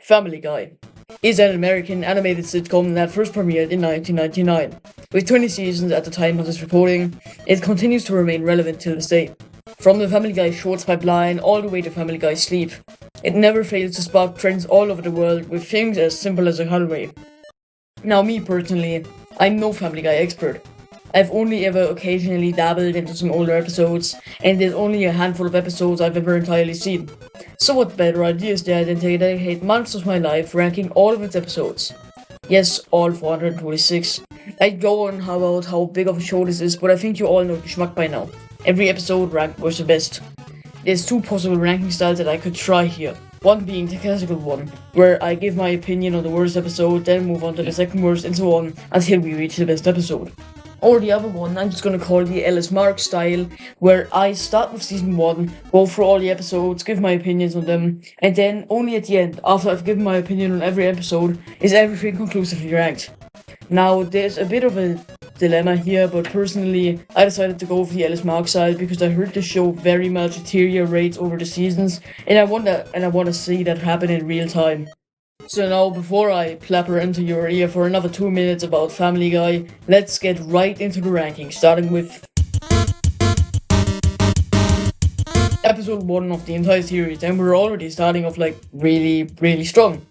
Family Guy is an American animated sitcom that first premiered in 1999. With 20 seasons at the time of this recording, it continues to remain relevant till this day. From the Family Guy Shorts pipeline all the way to Family Guy Sleep, it never fails to spark trends all over the world with things as simple as a colorway. Now me personally, I'm no Family Guy expert. I've only ever occasionally dabbled into some older episodes, and there's only a handful of episodes I've ever entirely seen. So what better idea is there than to dedicate months of my life ranking all of its episodes? Yes, all 426. I'd go on about how big of a show this is, but I think you all know the schmuck by now. Every episode ranked was the best. There's two possible ranking styles that I could try here. One being the classical one, where I give my opinion on the worst episode, then move on to the second worst, and so on until we reach the best episode. Or the other one, I'm just gonna call the Ellis Mark style, where I start with season 1, go through all the episodes, give my opinions on them, and then only at the end, after I've given my opinion on every episode, is everything conclusively ranked. Now, there's a bit of a dilemma here, but personally, I decided to go for the Ellis Mark side because I heard the show very much deteriorates over the seasons, and I want to see that happen in real time. So now, before I plapper into your ear for another 2 minutes about Family Guy, let's get right into the rankings, starting with episode 1 of the entire series, and we're already starting off like really strong.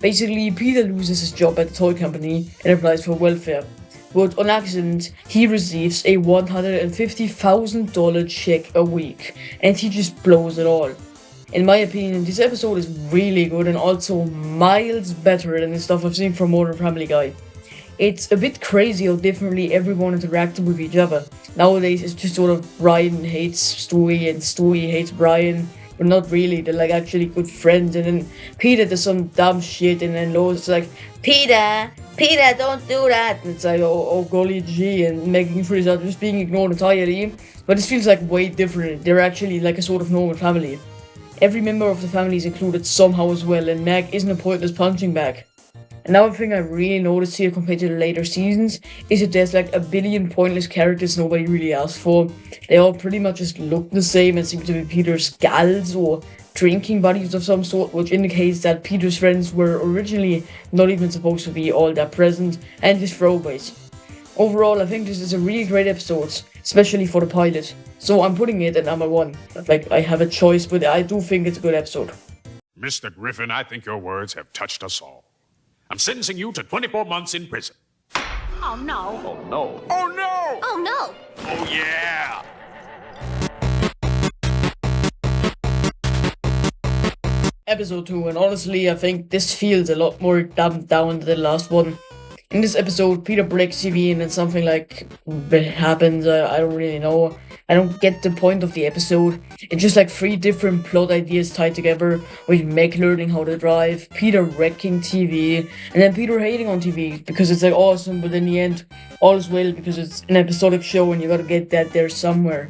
Basically, Peter loses his job at the toy company and applies for welfare, but on accident, he receives a $150,000 check a week, and he just blows it all. In my opinion, this episode is really good and also miles better than the stuff I've seen from Modern Family Guy. It's a bit crazy how differently everyone interacted with each other. Nowadays, it's just sort of Brian hates Stewie and Stewie hates Brian, but not really. They're like actually good friends. And then Peter does some dumb shit, and then Lois is like, Peter, don't do that. And it's like, oh golly gee, and making freeze out, just being ignored entirely. But this feels like way different. They're actually like a sort of normal family. Every member of the family is included somehow as well, and Meg isn't a pointless punching bag. Another thing I really noticed here compared to the later seasons is that there's like a billion pointless characters nobody really asked for. They all pretty much just look the same and seem to be Peter's gals or drinking buddies of some sort, which indicates that Peter's friends were originally not even supposed to be all that present and just throwaways. Overall, I think this is a really great episode, especially for the pilot. So I'm putting it at number 1. Like, I have a choice, but I do think it's a good episode. Mr. Griffin, I think your words have touched us all. I'm sentencing you to 24 months in prison. Oh, no. Oh, no. Oh, no! Oh, no. Oh, yeah! Episode 2, and honestly, I think this feels a lot more dumbed down than the last one. In this episode, Peter breaks TV and then something like happens. I don't really know. I don't get the point of the episode. It's just like 3 different plot ideas tied together, with Meg learning how to drive, Peter wrecking TV, and then Peter hating on TV because it's like awesome, but in the end, all is well because it's an episodic show and you gotta get that there somewhere.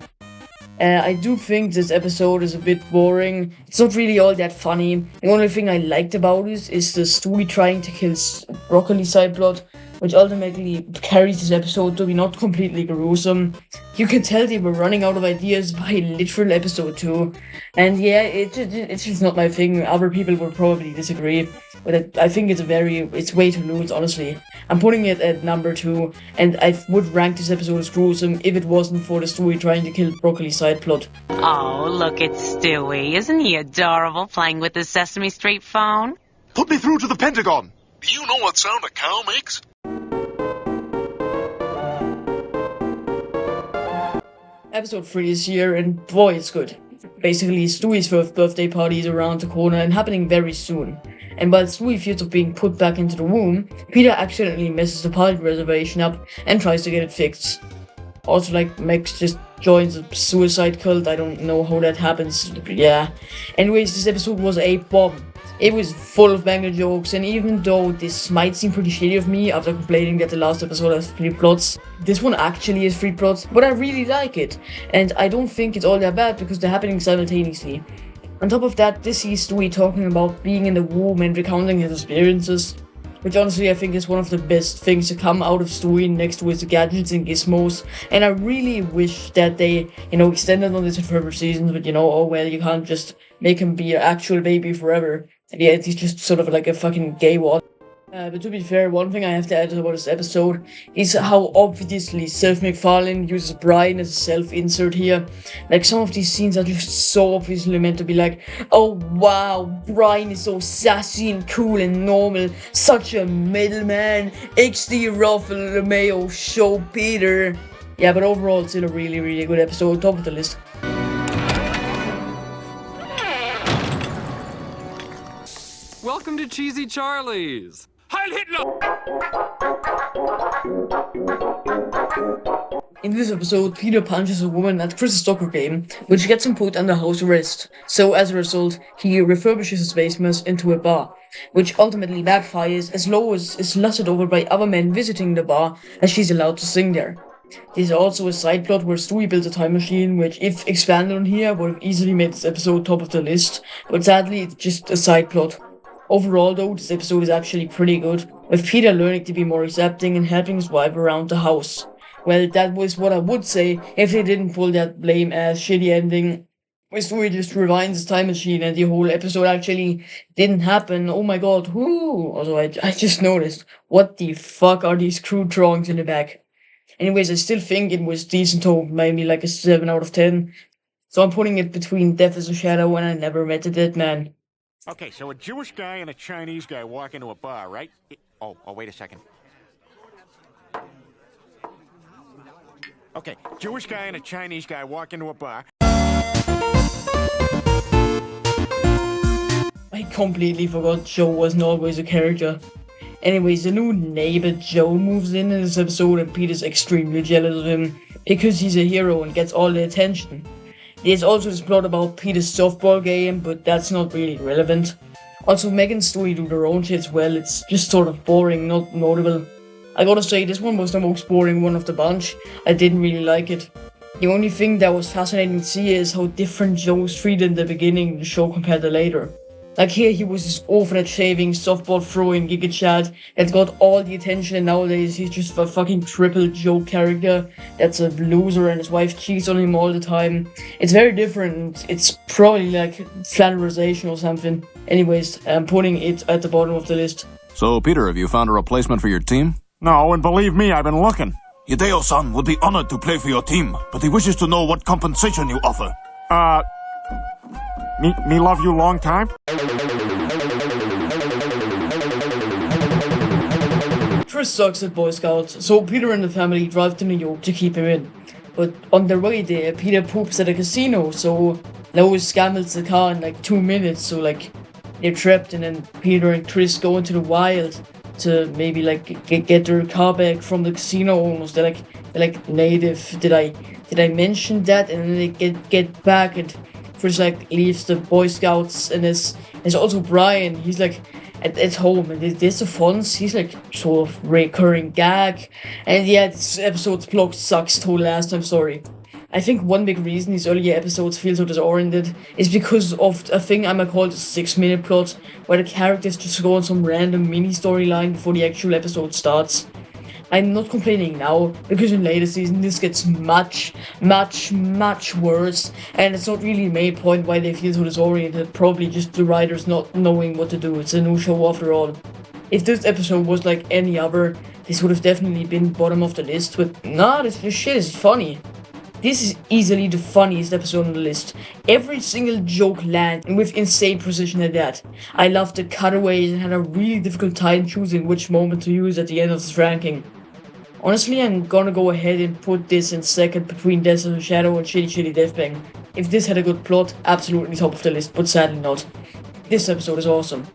I do think this episode is a bit boring. It's not really all that funny. The only thing I liked about it is the Stewie trying to kill Broccoli side plot, which ultimately carries this episode to be not completely gruesome. You can tell they were running out of ideas by literal episode 2. And yeah, it's just not my thing. Other people would probably disagree. But I think it's way too loose, honestly. I'm putting it at number 2, and I would rank this episode as gruesome if it wasn't for the Stewie trying to kill Broccoli side plot. Oh, look at Stewie. Isn't he adorable playing with his Sesame Street phone? Put me through to the Pentagon. Do you know what sound a cow makes? Episode 3 is here, and boy, it's good. Basically, Stewie's first birthday party is around the corner and happening very soon. And while Stewie fears of being put back into the womb, Peter accidentally messes the party reservation up and tries to get it fixed. Also, like, Max just joins a suicide cult. I don't know how that happens. Yeah. Anyways, this episode was a bomb. It was full of banger jokes, and even though this might seem pretty shitty of me after complaining that the last episode has 3 plots, this one actually has 3 plots, but I really like it, and I don't think it's all that bad because they're happening simultaneously. On top of that, this sees Stewie talking about being in the womb and recounting his experiences, which honestly I think is one of the best things to come out of Stewie next to his gadgets and gizmos, and I really wish that they, extended on this in further seasons, but oh well, you can't just make him be an actual baby forever. And yeah, he's just sort of like a fucking gay wad. But to be fair, one thing I have to add about this episode is how obviously Seth MacFarlane uses Brian as a self-insert here. Like, some of these scenes are just so obviously meant to be like, oh wow, Brian is so sassy and cool and normal, such a middleman, XD Ruffle Mayo show Peter. Yeah, but overall it's still a really, really good episode, top of the list. Welcome to Cheesy Charlie's. Heil Hitler! In this episode, Peter punches a woman at Chris's soccer game, which gets him put under house arrest. So as a result, he refurbishes his basement into a bar, which ultimately backfires as Lois is lusted over by other men visiting the bar as she's allowed to sing there. There's also a side plot where Stewie builds a time machine, which, if expanded on here, would have easily made this episode top of the list, but sadly it's just a side plot. Overall though, this episode is actually pretty good, with Peter learning to be more accepting and helping his wife around the house. Well, that was what I would say if they didn't pull that lame-ass shitty ending, where Stewie just rewinds his time machine and the whole episode actually didn't happen. Oh my god, whoo! Also, I just noticed, what the fuck are these crude drawings in the back? Anyways, I still think it was decent though, maybe like a 7 out of 10. So I'm putting it between Death as a Shadow and I Never Met a Dead Man. Okay, so a Jewish guy and a Chinese guy walk into a bar, right? Oh, wait a second. Okay, Jewish guy and a Chinese guy walk into a bar. I completely forgot Joe wasn't always a character. Anyways, the new neighbor Joe moves in this episode and Peter's extremely jealous of him because he's a hero and gets all the attention. There's also this plot about Peter's softball game, but that's not really relevant. Also, Meg and Stewie do their own shit as well, it's just sort of boring, not notable. I gotta say, this one was the most boring one of the bunch. I didn't really like it. The only thing that was fascinating to see is how different Joe's treated in the beginning of the show compared to later. Like here, he was this orphanage shaving, softball throwing Giga Chad that got all the attention, and nowadays he's just a fucking triple joke character that's a loser and his wife cheats on him all the time. It's very different. It's probably like flannerization or something. Anyways, I'm putting it at the bottom of the list. So, Peter, have you found a replacement for your team? No, and believe me, I've been looking. Hideo-san would be honored to play for your team, but he wishes to know what compensation you offer. Me love you long time? Chris sucks at Boy Scouts, so Peter and the family drive to New York to keep him in. But on their way there, Peter poops at a casino, so Lois scrambles the car in like 2 minutes, so like they're trapped, and then Peter and Chris go into the wild to maybe like get their car back from the casino owners. They're like native. Did I mention that? And then they get back, and Chris like leaves the Boy Scouts, and there's also Brian. He's like at home, and there's the Fonz. He's like sort of recurring gag, and yeah, this episode's plot sucks total ass. I'm sorry. I think one big reason these earlier episodes feel so disoriented is because of a thing I might call the 6-minute plot, where the characters just go on some random mini storyline before the actual episode starts. I'm not complaining now, because in later season this gets much worse, and it's not really the main point why they feel so disoriented, probably just the writers not knowing what to do. It's a new show after all. If this episode was like any other, this would have definitely been bottom of the list, but nah, this shit is funny. This is easily the funniest episode on the list. Every single joke lands, and with insane precision at that. I loved the cutaways and had a really difficult time choosing which moment to use at the end of this ranking. Honestly, I'm gonna go ahead and put this in second between Death of a Shadow and Shitty Death Bang. If this had a good plot, absolutely top of the list, but sadly not. This episode is awesome.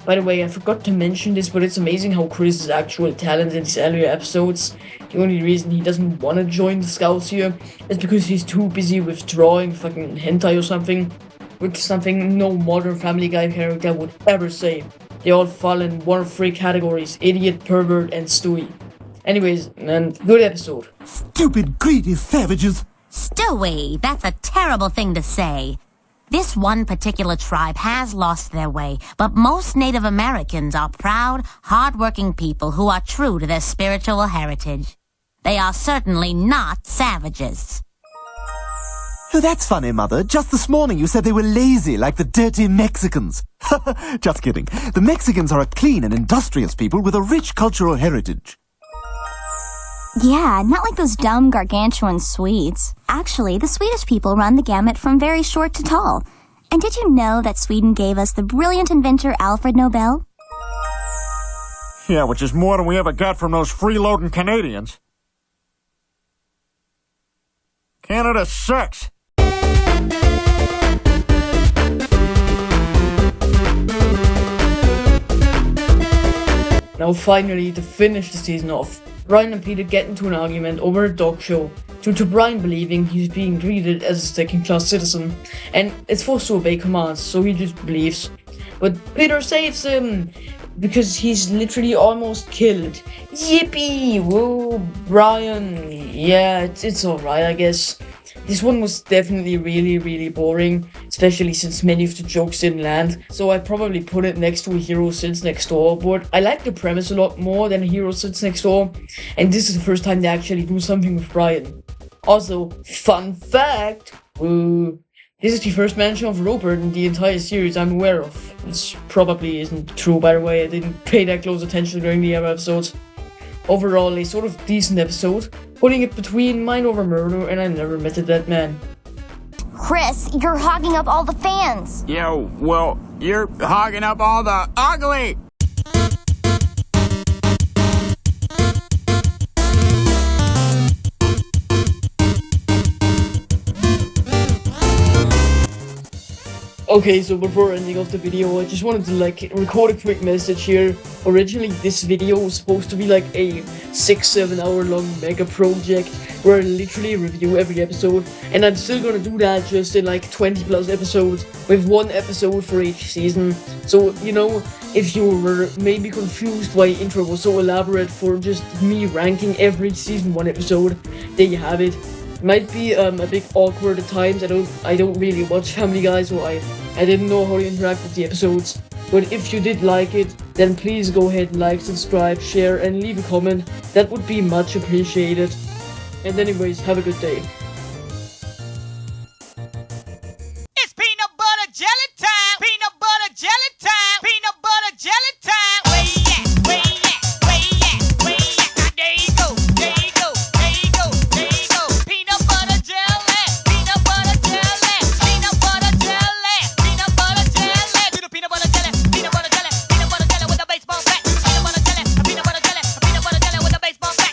By the way, I forgot to mention this, but it's amazing how Chris's actual talent in these earlier episodes. The only reason he doesn't want to join the Scouts here is because he's too busy with drawing fucking hentai or something, which is something no modern Family Guy character would ever say. They all fall in one of 3 categories: idiot, pervert, and Stewie. Anyways, man, good episode. Stupid, greedy savages! Stewie, that's a terrible thing to say. This one particular tribe has lost their way, but most Native Americans are proud, hard-working people who are true to their spiritual heritage. They are certainly not savages. Oh, that's funny, Mother. Just this morning you said they were lazy, like the dirty Mexicans. Just kidding. The Mexicans are a clean and industrious people with a rich cultural heritage. Yeah, not like those dumb gargantuan Swedes. Actually, the Swedish people run the gamut from very short to tall. And did you know that Sweden gave us the brilliant inventor Alfred Nobel? Yeah, which is more than we ever got from those freeloading Canadians. Canada sucks. Now finally, to finish the season off, Brian and Peter get into an argument over a dog show, due to Brian believing he's being treated as a second-class citizen, and is forced to obey commands, so he just believes. But Peter saves him, because he's literally almost killed. Yippee! Whoa, Brian! Yeah, it's alright, I guess. This one was definitely really boring, especially since many of the jokes didn't land, so I probably put it next to A Hero Sits Next Door, but I like the premise a lot more than A Hero Sits Next Door, and this is the first time they actually do something with Brian. Also, fun fact, this is the first mention of Robert in the entire series I'm aware of. This probably isn't true, by the way, I didn't pay that close attention during the other episodes. Overall, a sort of decent episode, putting it between Mind Over Murder and I Never Met a Dead Man. Chris, you're hogging up all the fans. Yo, well, you're hogging up all the ugly. Okay, so before ending off the video, I just wanted to record a quick message here. Originally, this video was supposed to be like a 6-7 hour long mega project where I literally review every episode, and I'm still gonna do that just in like 20 plus episodes with one episode for each season. So, you know, if you were maybe confused why the intro was so elaborate for just me ranking every season 1 episode, there you have it. Might be a bit awkward at times. I don't really watch Family Guy, so I didn't know how to interact with the episodes. But if you did like it, then please go ahead and like, subscribe, share, and leave a comment. That would be much appreciated. And anyways, have a good day.